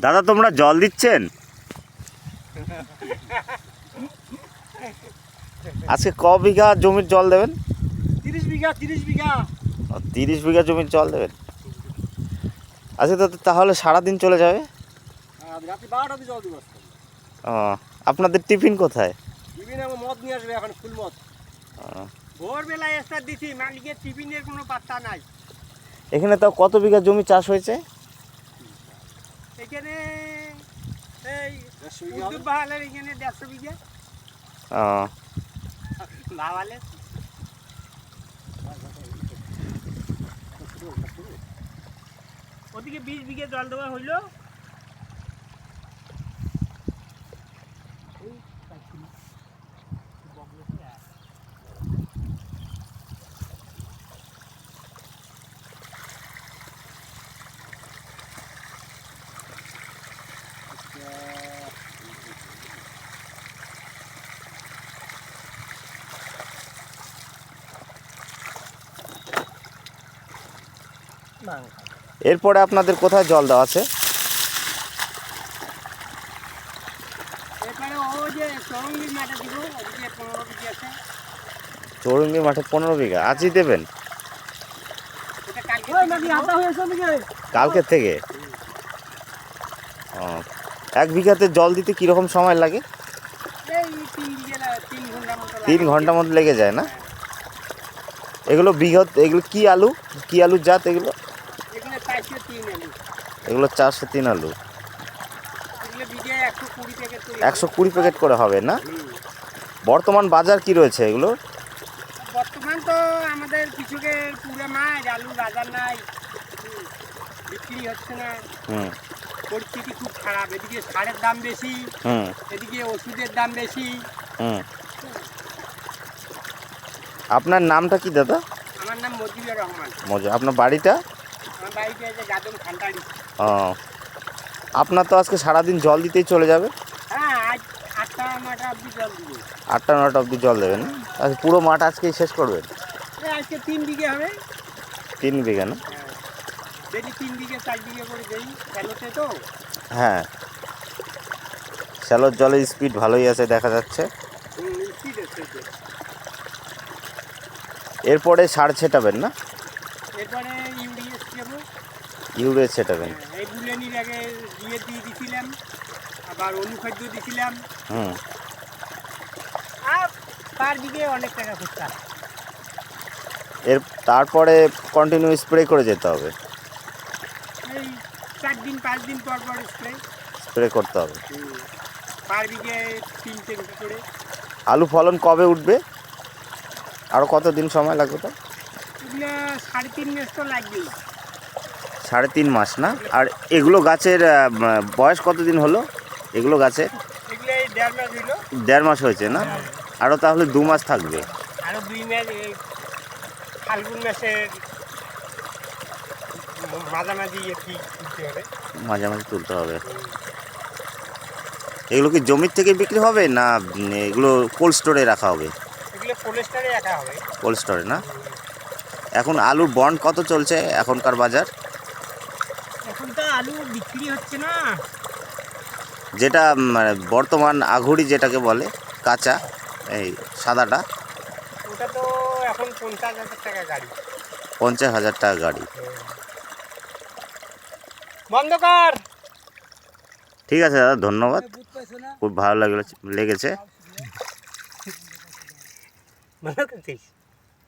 দাদা তোমরা জল দিচ্ছেন? আজকে ক বিঘা জমির জল দেবেন? 30 বিঘা। 30 বিঘা জমির জল দেবেন। আজকে তো তাহলে সারাদিন চলে যাবে। রাতে 12টা অবধি জল দিব। ও, আপনাদের টিফিন কোথায়? টিফিন আমার মদ নিয়ে আসবে এখন, ফুল মদ। ভোরবেলায় স্টার দিছি, মালিকের টিফিনের কোনো পাত্তা নাই। এখানে তো কত বিঘা জমি চাষ হয়েছে? এখানে এই উত্তর বাহালের এখানে 150 বিঘা। বাহালে ওদিকে 20 বিঘা জল দেওয়া হইলো। এরপরে আপনাদের কোথায় জল দেওয়া আছে? এরপরে ও যে চরঙ্গির মাঠে দিব, ওদিকে 15 বিঘা আছে। চৌরঙ্গি মাঠে 15 বিঘা আজই দেবেন? এটা কালকের থেকে? ও, 1 বিঘাতে জল দিতে কীরকম সময় লাগে? এই 3 ঘন্টার মতো লাগে। 3 ঘন্টার মতো লেগে যায় না? এগুলো বিঘত, এগুলো কি আলু, কি আলুর জাত এগুলো? এগুলো 403 আলু। এগুলো 403 আলু। এগুলো বিঘে 120 প্যাকেট করে। 120 প্যাকেট করে হবে না? বর্তমান বাজার কি রয়েছে এগুলো? বর্তমান তো আমাদের কৃষকের পুরো মাছ, আলুর বাজার নাই, বিক্রি হচ্ছে না। পরিস্থিতি খুব খারাপ। এদিকে সারের দাম বেশি, এদিকে ওষুধের দাম বেশি। আপনার নামটা কি দাদা? আমার নাম মজিবুর রহমান। আপনার বাড়িটা? আমার বাড়িতে আছে গাদম খান্তাড়ি। ও, আপনার তো আজকে সারাদিন জল দিতেই চলে যাবে? হ্যাঁ, আজ 8টা 9টা অবধি জল দিব। 8টা 9টা অবধি জল দেবেন? আজকে পুরো মাঠ আজকেই শেষ করবেন? আজকে 3 বিঘে হবে। 3 বিঘা না? ডেলি 3 বিঘে 4 বিঘে করে দেই, শ্যালোতে তো। হ্যাঁ, শ্যালোর জলের স্পিড ভালোই আছে দেখা যাচ্ছে। স্পিড আছে। এরপরে সার ছেটাবেন না? এরপরে ইউরিয়া দেবো। ইউরিয়া ছেটাবেন? এই বুলেনির আগে দিয়ে দিয়েছিলাম, আবার অনুখাদ্য দিয়েছিলাম। আর পার বিঘে অনেক টাকা খরচা। তারপরে কন্টিনিউ স্প্রে করে যেতে হবে? এই 4 দিন 5 দিন পর পর স্প্রে করতে হবে। পার বিঘে 3 ট্যাঙ্ক করে। আলু ফলন কবে উঠবে? আরও কতদিন সময় লাগবে? তো এগুলো 3.5 মাস তো লাগবেই। 3.5 মাস না? আর এগুলো গাছের বয়স কতদিন হলো এগুলো গাছের? এগুলো এই 1.5 মাস হইলো। 1.5 মাস হয়েছে না? আরও তাহলে 2 মাস থাকবে। আরও 2 মাস এই ফাল্গুন মাসের মাঝামাঝি কি তুলতে হবে। মাঝামাঝি তুলতে হবে। এগুলো কি জমির থেকে বিক্রি হবে না এগুলো কোল্ড স্টোরে রাখা হবে? এগুলো কোল্ড স্টোরে রাখা হবে। কোল্ড স্টোরে না? এখন আলুর বন্ড কত চলছে এখনকার বাজার? এখন তো আলু বিক্রি হচ্ছে না। যেটা মানে বর্তমান আঘুরি যেটাকে বলে, কাঁচা এই সাদাটা, ওটা তো এখন 50,000 টাকা গাড়ি। 50,000 টাকা গাড়ি। বন্ধ কর। ঠিক আছে দাদা, ধন্যবাদ, খুব ভালো লেগেছে। ভালো করছিস।